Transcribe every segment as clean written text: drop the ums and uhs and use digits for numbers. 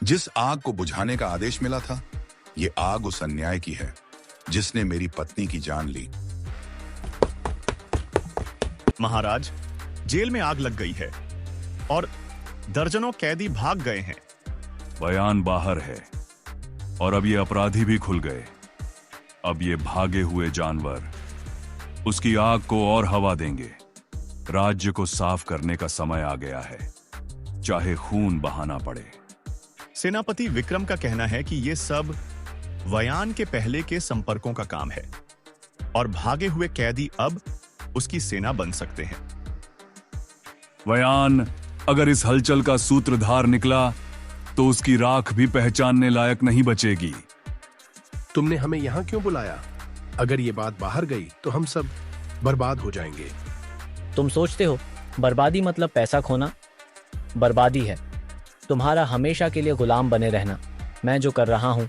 जिस आग को बुझाने का आदेश मिला था, ये आग उस अन्याय की है जिसने मेरी पत्नी की जान ली। महाराज, जेल में आग लग गई है और दर्जनों कैदी भाग गए हैं। वयान बाहर है और अब ये अपराधी भी खुल गए। अब ये भागे हुए जानवर उसकी आग को और हवा देंगे। राज्य को साफ करने का समय आ गया है, चाहे खून बहाना पड़े। सेनापति विक्रम का कहना है कि ये सब वयान के पहले के संपर्कों का काम है और भागे हुए कैदी अब उसकी सेना बन सकते हैं। वयान अगर इस हलचल का सूत्रधार निकला तो उसकी राख भी पहचानने लायक नहीं बचेगी। तुमने हमें यहां क्यों बुलाया? अगर ये बात बाहर गई तो हम सब बर्बाद हो जाएंगे। तुम सोचते हो बर्बादी मतलब पैसा खोना? बर्बादी है तुम्हारा हमेशा के लिए गुलाम बने रहना। मैं जो कर रहा हूं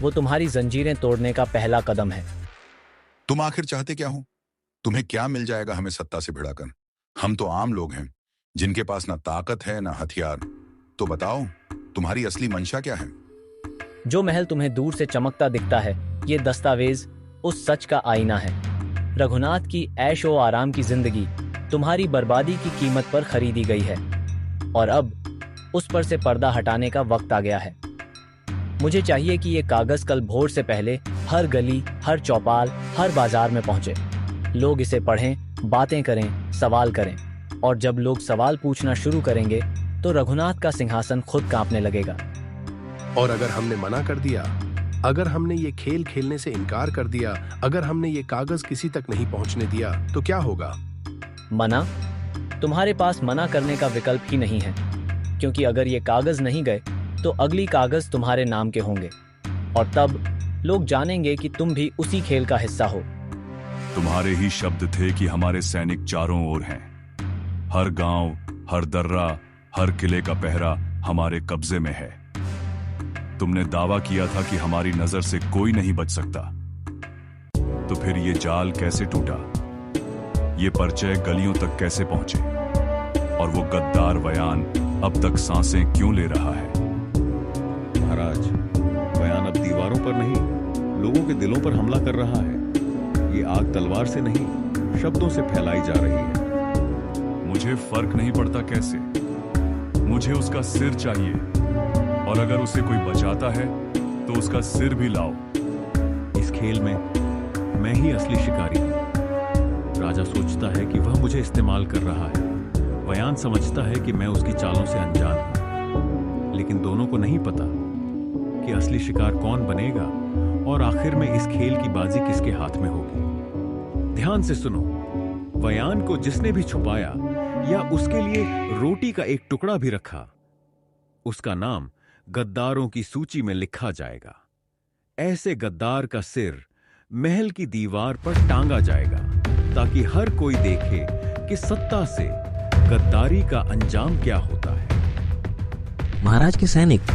वो तुम्हारी जंजीरें तोड़ने का पहला कदम है। तुम आखिर चाहते क्या हो? तुम्हें क्या मिल जाएगा हमें सत्ता से भिड़ाकर? हम तो आम लोग हैं जिनके पास ना ताकत है ना हथियार। तो बताओ, तुम्हारी असली मंशा क्या है? जो महल तुम्हें दूर से चमकता दिखता है, ये दस्तावेज उस सच का आईना है। रघुनाथ की ऐशो आराम की जिंदगी तुम्हारी बर्बादी की कीमत पर खरीदी गई है और अब उस पर से पर्दा हटाने का वक्त आ गया है। मुझे चाहिए कि ये कागज कल भोर से पहले हर गली, हर चौपाल, हर बाजार में पहुंचे। लोग इसे पढ़ें, बातें करें, सवाल करें और जब लोग सवाल पूछना शुरू करेंगे तो रघुनाथ का सिंहासन खुद कांपने लगेगा। और अगर हमने मना कर दिया, अगर हमने ये खेल खेलने से इनकार कर दिया, अगर हमने ये कागज किसी तक नहीं पहुंचने दिया तो क्या होगा? मना? तुम्हारे पास मना करने का विकल्प ही नहीं है, क्योंकि अगर ये कागज नहीं गए तो अगली कागज तुम्हारे नाम के होंगे और तब लोग जानेंगे कि तुम भी उसी खेल का हिस्सा हो। तुम्हारे ही शब्द थे कि हमारे सैनिक चारों ओर हैं। हर गांव, हर दर्रा, हर किले का पहरा हमारे कब्जे में है। तुमने दावा किया था कि हमारी नजर से कोई नहीं बच सकता। तो फिर ये जाल कैसे टूटा? ये परिचय गलियों तक कैसे पहुंचे? और वो गद्दार वयान अब तक सांसें क्यों ले रहा है? महाराज, वयान अब दीवारों पर नहीं, लोगों के दिलों पर हमला कर रहा है। ये आग तलवार से नहीं, शब्दों से फैलाई जा रही है। मुझे फर्क नहीं पड़ता कैसे, मुझे उसका सिर चाहिए और अगर उसे कोई बचाता है तो उसका सिर भी लाओ। इस खेल में मैं ही असली शिकारी हूं। राजा सोचता है कि वह मुझे इस्तेमाल कर रहा है। वयान समझता है कि मैं उसकी चालों से अनजान हूं, लेकिन दोनों को नहीं पता कि असली शिकार कौन बनेगा और आखिर में इस खेल की बाजी किसके हाथ में होगी। ध्यान से सुनो, वयान को जिसने भी छुपाया या उसके लिए रोटी का एक टुकड़ा भी रखा, उसका नाम गद्दारों की सूची में लिखा जाएगा। ऐसे गद्दार का सिर महल की दीवार पर टांगा जाएगा ताकि हर कोई देखे कि सत्ता से गद्दारी का अंजाम क्या होता है। महाराज के सैनिक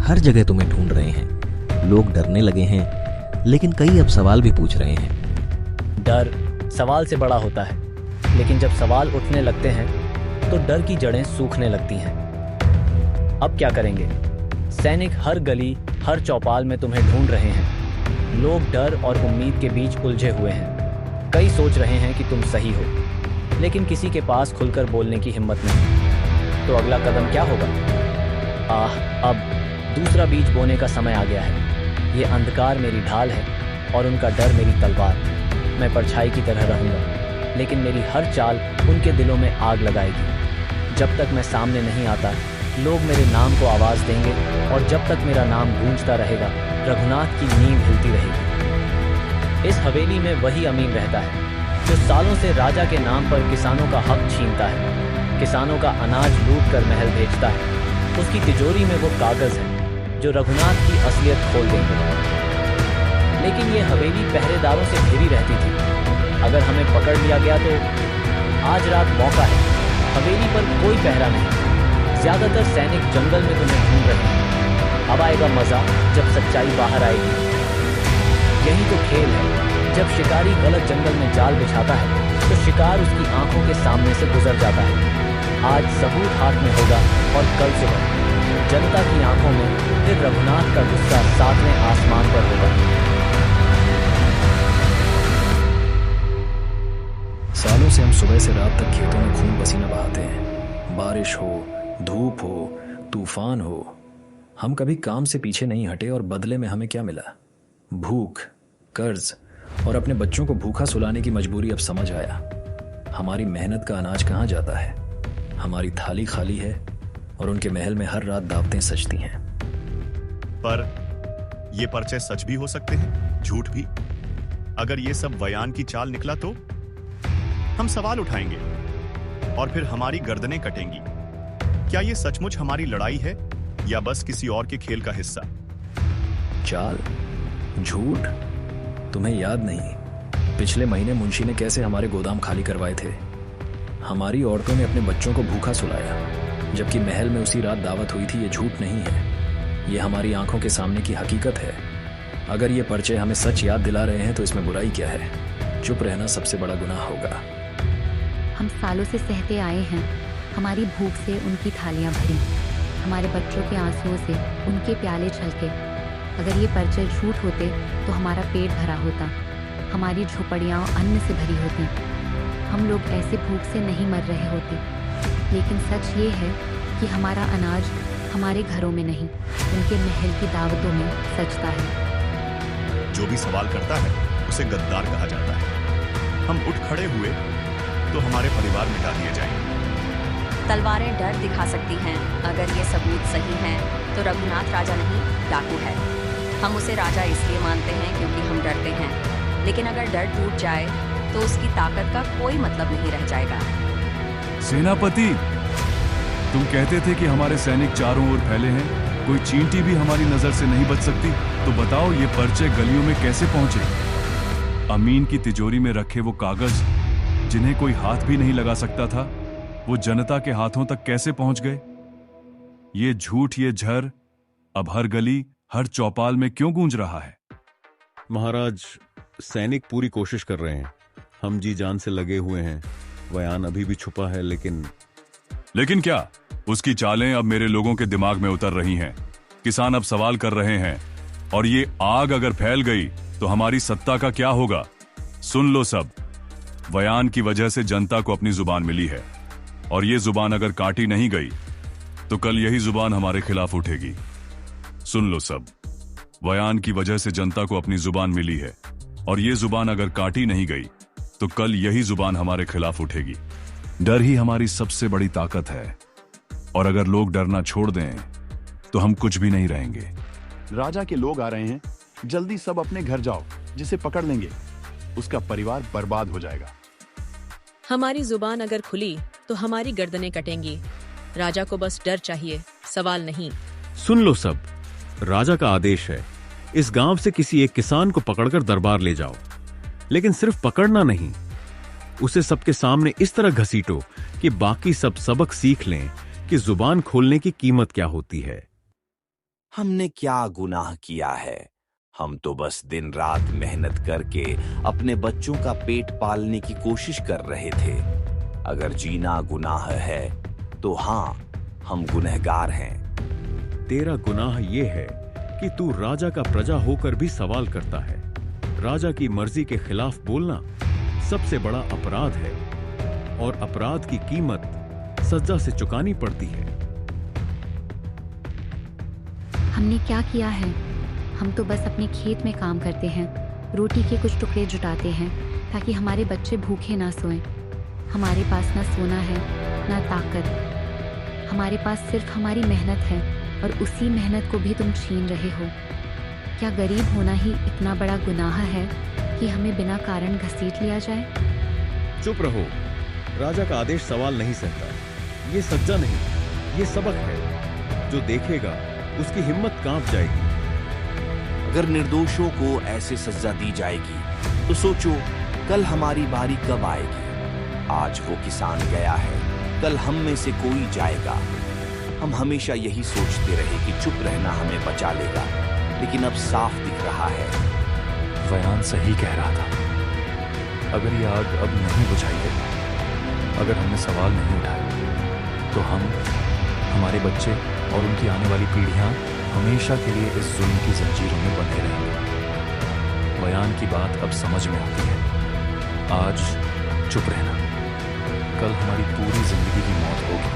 हर जगह तुम्हें ढूंढ रहे हैं। लोग डरने लगे हैं, लेकिन कई अब सवाल भी पूछ रहे हैं। डर सवाल से बड़ा होता है, लेकिन जब सवाल उठने लगते हैं तो डर की जड़ें सूखने लगती हैं। अब क्या करेंगे? सैनिक हर गली, हर चौपाल में तुम्हें ढूंढ रहे हैं। लोग डर और उम्मीद के बीच उलझे हुए हैं। कई सोच रहे हैं कि तुम सही हो, लेकिन किसी के पास खुलकर बोलने की हिम्मत नहीं। तो अगला कदम क्या होगा? अब दूसरा बीज बोने का समय आ गया है। ये अंधकार मेरी ढाल है और उनका डर मेरी तलवार। मैं परछाई की तरह रहूंगा, लेकिन मेरी हर चाल उनके दिलों में आग लगाएगी। जब तक मैं सामने नहीं आता, लोग मेरे नाम को आवाज देंगे और जब तक मेरा नाम गूंजता रहेगा, रघुनाथ की नींव हिलती रहेगी। इस हवेली में वही अमीर रहता है जो सालों से राजा के नाम पर किसानों का हक छीनता है, किसानों का अनाज लूट कर महल भेजता है। उसकी तिजोरी में वो कागज है जो रघुनाथ की असलियत खोल देंगे। लेकिन ये हवेली पहरेदारों से घिरी रहती थी। अगर हमें पकड़ लिया गया तो आज रात मौका है। हवेली पर कोई पहरा नहीं। ज्यादातर सैनिक जंगल में तुम्हें ढूंढ रहे हैं। अब आएगा मजा जब सच्चाई बाहर आएगी। यही तो खेल है। जब शिकारी गलत जंगल में जाल बिछाता है तो शिकार उसकी आंखों के सामने से गुजर जाता है। आज सबूत हाथ में होगा और कल सुबह जनता की आंखों में फिर रघुनाथ का गुस्सा 7वें आसमान पर होगा। सालों से हम सुबह से रात तक खेतों में खून पसीना बहाते हैं। बारिश हो, धूप हो, तूफान हो, हम कभी काम से पीछे नहीं हटे और बदले में हमें क्या मिला? भूख, कर्ज और अपने बच्चों को भूखा सुलाने की मजबूरी। अब समझ आया हमारी मेहनत का अनाज कहाँ जाता है। हमारी थाली खाली है और उनके महल में हर रात दावतें सजती हैं। पर ये पर्चे सच भी हो सकते हैं, झूठ भी। अगर ये सब वयान की चाल निकला तो हम सवाल उठाएंगे और फिर हमारी गर्दनें कटेंगी। क्या ये सचमुच हमारी लड़ाई है या बस किसी और के खेल का हिस्सा? चाल, झूठ? तुम्हें याद नहीं पिछले महीने मुंशी ने कैसे हमारे गोदाम खाली करवाए थे? हमारी औरतों ने अपने बच्चों को भूखा सुलाया, जबकि महल में उसी रात दावत हुई थी। ये झूठ नहीं है, ये हमारी आंखों के सामने की हकीकत है। अगर ये पर्चे हमें सच याद दिला रहे हैं तो इसमें बुराई क्या है? चुप रहना सबसे बड़ा गुनाह होगा। हम सालों से सहते आए हैं, हमारी भूख से उनकी थालियां भरी, हमारे बच्चों के आंसुओं से उनके प्याले छलके। अगर ये पर्चे झूठ होते तो हमारा पेट भरा होता, हमारी झोपड़ियाँ अन्न से भरी होती, हम लोग ऐसे भूख से नहीं मर रहे होते। लेकिन सच ये है कि हमारा अनाज हमारे घरों में नहीं, उनके महल की दावतों में सजता है। जो भी सवाल करता है उसे गद्दार कहा जाता है। हम उठ खड़े हुए तो हमारे परिवार मिटा दिए जाएंगे। तलवारें डर दिखा सकती हैं। अगर ये सबूत सही हैं तो रघुनाथ राजा नहीं, डाकू है। हम उसे राजा इसलिए मानते हैं क्योंकि हम डरते हैं, लेकिन अगर डर टूट जाए तो उसकी ताकत का कोई मतलब नहीं रह जाएगा। सेनापति, तुम कहते थे कि हमारे सैनिक चारों ओर फैले हैं, कोई चींटी भी हमारी नजर से नहीं बच सकती। तो बताओ ये पर्चे गलियों में कैसे पहुंचे? अमीन की तिजोरी में रखे वो कागज जिन्हें कोई हाथ भी नहीं लगा सकता था, वो जनता के हाथों तक कैसे पहुंच गए? ये झूठ, ये झर अब हर गली, हर चौपाल में क्यों गूंज रहा है? महाराज, सैनिक पूरी कोशिश कर रहे हैं, हम जी जान से लगे हुए हैं। वयान अभी भी छुपा है, लेकिन क्या? उसकी चालें अब मेरे लोगों के दिमाग में उतर रही हैं। किसान अब सवाल कर रहे हैं, और ये आग अगर फैल गई तो हमारी सत्ता का क्या होगा? सुन लो सब, वयान की वजह से जनता को अपनी जुबान मिली है, और ये जुबान अगर काटी नहीं गई तो कल यही जुबान हमारे खिलाफ उठेगी। सुन लो सब, वयान की वजह से जनता को अपनी जुबान मिली है, और ये जुबान अगर काटी नहीं गई तो कल यही जुबान हमारे खिलाफ उठेगी। डर ही हमारी सबसे बड़ी ताकत है, और अगर लोग डरना छोड़ दें तो हम कुछ भी नहीं रहेंगे। राजा के लोग आ रहे हैं, जल्दी सब अपने घर जाओ, जिसे पकड़ लेंगे उसका परिवार बर्बाद हो जाएगा। हमारी जुबान अगर खुली तो हमारी गर्दनें कटेंगी। राजा को बस डर चाहिए, सवाल नहीं। सुन लो सब, राजा का आदेश है, इस गांव से किसी एक किसान को पकड़कर दरबार ले जाओ, लेकिन सिर्फ पकड़ना नहीं, उसे सबके सामने इस तरह घसीटो कि बाकी सब सबक सीख लें कि जुबान खोलने की कीमत क्या होती है। हमने क्या गुनाह किया है? हम तो बस दिन रात मेहनत करके अपने बच्चों का पेट पालने की कोशिश कर रहे थे। अगर जीना गुनाह है तो हाँ, हम गुनहगार हैं। तेरा गुनाह ये है कि तू राजा का प्रजा होकर भी सवाल करता है। राजा की मर्जी के खिलाफ बोलना सबसे बड़ा अपराध है, और अपराध की कीमत सजा से चुकानी पड़ती है। हमने क्या किया है? हम तो बस अपने खेत में काम करते हैं, रोटी के कुछ टुकड़े जुटाते हैं ताकि हमारे बच्चे भूखे ना सोएं। हमारे पास ना सोना है ना ताकत, हमारे पास सिर्फ हमारी मेहनत है, और उसी मेहनत को भी तुम छीन रहे हो। क्या गरीब होना ही इतना बड़ा गुनाह है कि हमें बिना कारण घसीट लिया जाए? चुप रहो, राजा का आदेश सवाल नहीं सहता। ये सज्जा नहीं, ये सबक है। जो देखेगा उसकी हिम्मत कांप जाएगी। अगर निर्दोषों को ऐसे सजा दी जाएगी तो सोचो कल हमारी बारी कब आएगी। आज वो किसान गया है, कल हम में से कोई जाएगा। हम हमेशा यही सोचते रहे कि चुप रहना हमें बचा लेगा, लेकिन अब साफ दिख रहा है वयान सही कह रहा था। अगर ये आग अब नहीं बुझाई गई, अगर हमने सवाल नहीं उठाए, तो हम हमारे बच्चे और उनकी आने वाली पीढ़ियां हमेशा के लिए इस जुल्म की जंजीरों में बंधे रहेंगे। बयान की बात अब समझ में आती है। आज चुप रहना, कल हमारी पूरी जिंदगी की मौत होगी।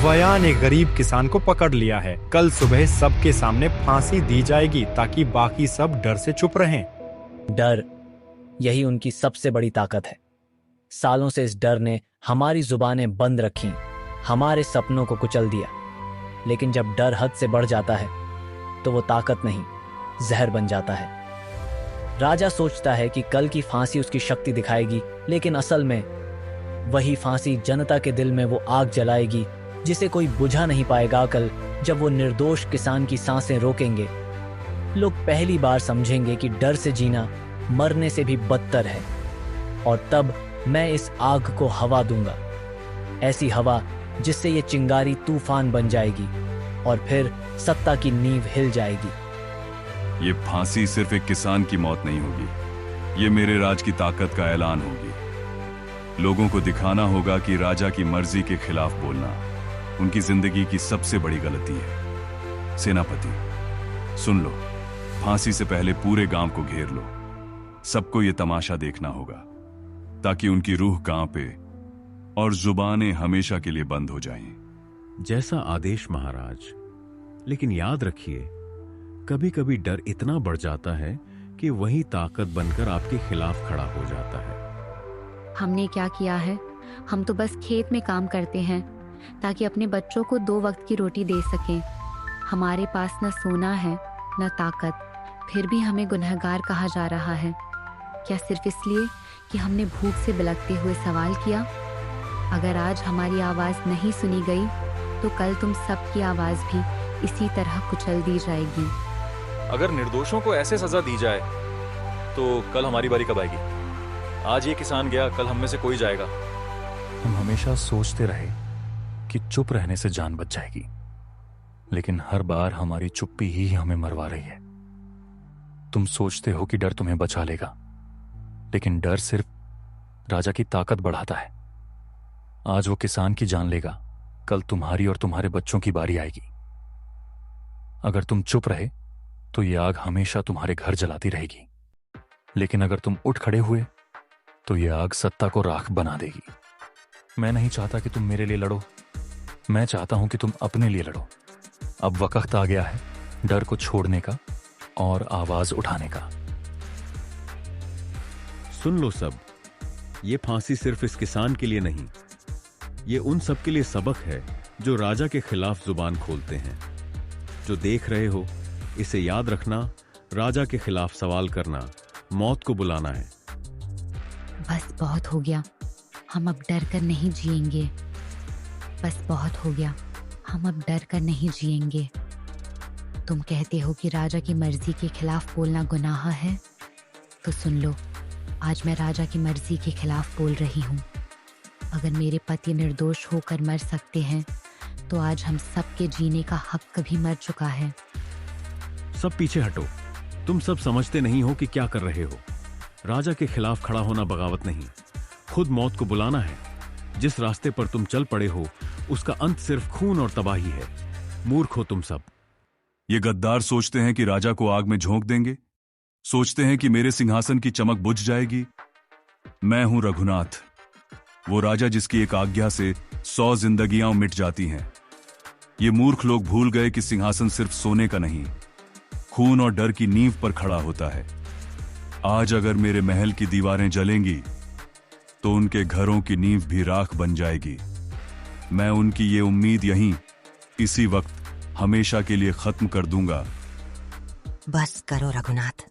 वयान एक गरीब किसान को पकड़ लिया है। कल सुबह सबके सामने फांसी दी जाएगी ताकि बाकी सब डर से चुप रहें। डर, यही उनकी सबसे बड़ी ताकत है। सालों से इस डर ने हमारी जुबानें बंद रखी, हमारे सपनों को कुचल दिया। लेकिन जब डर हद से बढ़ जाता है तो वो ताकत नहीं, जहर बन जाता है। राजा सोचता है कि कल की फांसी उसकी शक्ति दिखाएगी, लेकिन असल में वही फांसी जनता के दिल में वो आग जलाएगी जिसे कोई बुझा नहीं पाएगा। कल जब वो निर्दोष किसान की सांसें रोकेंगे, लोग पहली बार समझेंगे कि डर से जीना मरने से भी बदतर है। और तब मैं इस आग को हवा दूंगा, ऐसी हवा जिससे ये चिंगारी तूफान बन जाएगी और फिर सत्ता की नींव हिल जाएगी। ये फांसी सिर्फ एक किसान की मौत नहीं होगी, ये मेरे राज की ताकत का ऐलान होगी। लोगों को दिखाना होगा कि राजा की मर्जी के खिलाफ बोलना उनकी जिंदगी की सबसे बड़ी गलती है। सेनापति, सुन लो, फांसी से पहले पूरे गांव को घेर लो। सबको ये तमाशा देखना होगा ताकि उनकी रूह कांपे और जुबानें हमेशा के लिए बंद हो जाएं। जैसा आदेश महाराज। लेकिन याद रखिए, कभी कभी डर इतना बढ़ जाता है कि वही ताकत बनकर आपके खिलाफ खड़ा हो जाता है। हमने क्या किया है? हम तो बस खेत में काम करते हैं ताकि अपने बच्चों को 2 वक्त की रोटी दे सकें। हमारे पास न सोना है न ताकत, फिर भी हमें गुनहगार कहा जा रहा है। क्या सिर्फ इसलिए कि हमने भूख से बिलखते हुए सवाल किया? अगर आज हमारी आवाज नहीं सुनी गई तो कल तुम सबकी आवाज भी इसी तरह कुचल दी जाएगी। अगर निर्दोषों को ऐसे सजा दी जाए तो कल हमारी बारी कब आएगी? आज ये किसान गया, कल हम में से कोई जाएगा। हम हमेशा सोचते रहे कि चुप रहने से जान बच जाएगी, लेकिन हर बार हमारी चुप्पी ही हमें मरवा रही है। तुम सोचते हो कि डर तुम्हें बचा लेगा, लेकिन डर सिर्फ राजा की ताकत बढ़ाता है। आज वो किसान की जान लेगा, कल तुम्हारी और तुम्हारे बच्चों की बारी आएगी। अगर तुम चुप रहे तो ये आग हमेशा तुम्हारे घर जलाती रहेगी, लेकिन अगर तुम उठ खड़े हुए तो ये आग सत्ता को राख बना देगी। मैं नहीं चाहता कि तुम मेरे लिए लड़ो, मैं चाहता हूं कि तुम अपने लिए लड़ो। अब वक्त आ गया है डर को छोड़ने का और आवाज उठाने का। सुन लो सब, ये फांसी सिर्फ इस किसान के लिए नहीं, ये उन सब के लिए सबक है जो राजा के खिलाफ जुबान खोलते हैं। जो देख रहे हो, इसे याद रखना, राजा के खिलाफ सवाल करना मौत को बुलाना है। बस बहुत हो गया, हम अब डर कर नहीं जिएंगे। बस बहुत हो गया, हम अब डर कर नहीं जिएंगे। तुम कहते हो कि राजा की मर्जी के खिलाफ बोलना गुनाह है, तो सुन लो, आज मैं राजा की मर्जी के खिलाफ बोल रही हूँ। अगर मेरे पति निर्दोष होकर मर सकते हैं तो आज हम सबके जीने का हक कभी मर चुका है। सब पीछे हटो, तुम सब समझते नहीं हो कि क्या कर रहे हो। राजा के खिलाफ खड़ा होना बगावत नहीं, खुद मौत को बुलाना है। जिस रास्ते पर तुम चल पड़े हो उसका अंत सिर्फ खून और तबाही है। मूर्ख हो तुम सब। ये गद्दार सोचते हैं कि राजा को आग में झोंक देंगे, सोचते हैं कि मेरे सिंहासन की चमक बुझ जाएगी। मैं हूं रघुनाथ, वो राजा जिसकी एक आज्ञा से 100 जिंदगियां मिट जाती हैं। ये मूर्ख लोग भूल गए कि सिंहासन सिर्फ सोने का नहीं, खून और डर की नींव पर खड़ा होता है। आज अगर मेरे महल की दीवारें जलेंगी तो उनके घरों की नींव भी राख बन जाएगी। मैं उनकी ये उम्मीद यहीं इसी वक्त हमेशा के लिए खत्म कर दूंगा। बस करो रघुनाथ,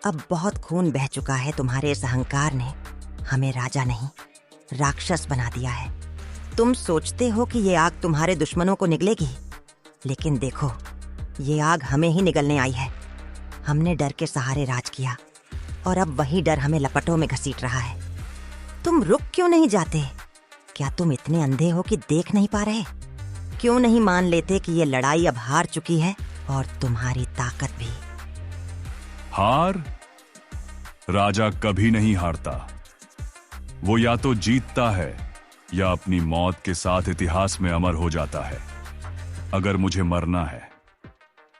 अब बहुत खून बह चुका है। तुम्हारे इस अहंकार ने हमें राजा नहीं, राक्षस बना दिया है। तुम सोचते हो कि ये आग तुम्हारे दुश्मनों को निगलेगी, लेकिन देखो, ये आग हमें ही निगलने आई है। हमने डर के सहारे राज किया और अब वही डर हमें लपटों में घसीट रहा है। तुम रुक क्यों नहीं जाते? क्या तुम इतने अंधे हो कि देख नहीं पा रहे? क्यों नहीं मान लेते कि ये लड़ाई अब हार चुकी है और तुम्हारी ताकत भी? हार? राजा कभी नहीं हारता। वो या तो जीतता है या अपनी मौत के साथ इतिहास में अमर हो जाता है। अगर मुझे मरना है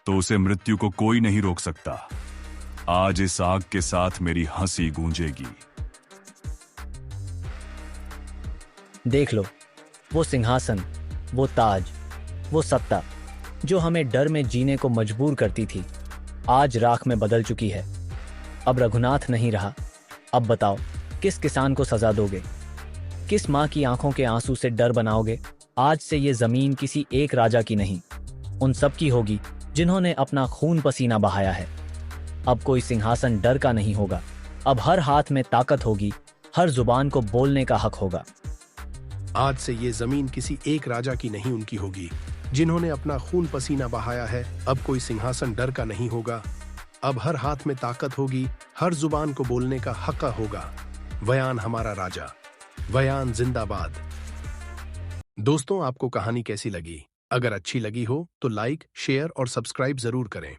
तो उसे मृत्यु को कोई नहीं रोक सकता। आज इस आग के साथ मेरी हंसी गूंजेगी। देख लो, वो सिंहासन, वो ताज, वो सत्ता जो हमें डर में जीने को मजबूर करती थी, आज राख में बदल चुकी है। अब रघुनाथ नहीं रहा। अब बताओ, किस किसान को सजा दोगे? किस माँ की आंखों के आंसू से डर बनाओगे? आज से ये जमीन किसी एक राजा की नहीं, उन सब की होगी जिन्होंने अपना खून पसीना बहाया है। अब कोई सिंहासन डर का नहीं होगा। अब हर हाथ में ताकत होगी, हर जुबान को बोलने का हक होगा। आज से ये जमीन किसी एक राजा की नहीं, उनकी होगी जिन्होंने अपना खून पसीना बहाया है। अब कोई सिंहासन डर का नहीं होगा। अब हर हाथ में ताकत होगी, हर जुबान को बोलने का हक होगा। वयान हमारा राजा, वयान जिंदाबाद। दोस्तों, आपको कहानी कैसी लगी? अगर अच्छी लगी हो तो लाइक, शेयर और सब्सक्राइब जरूर करें।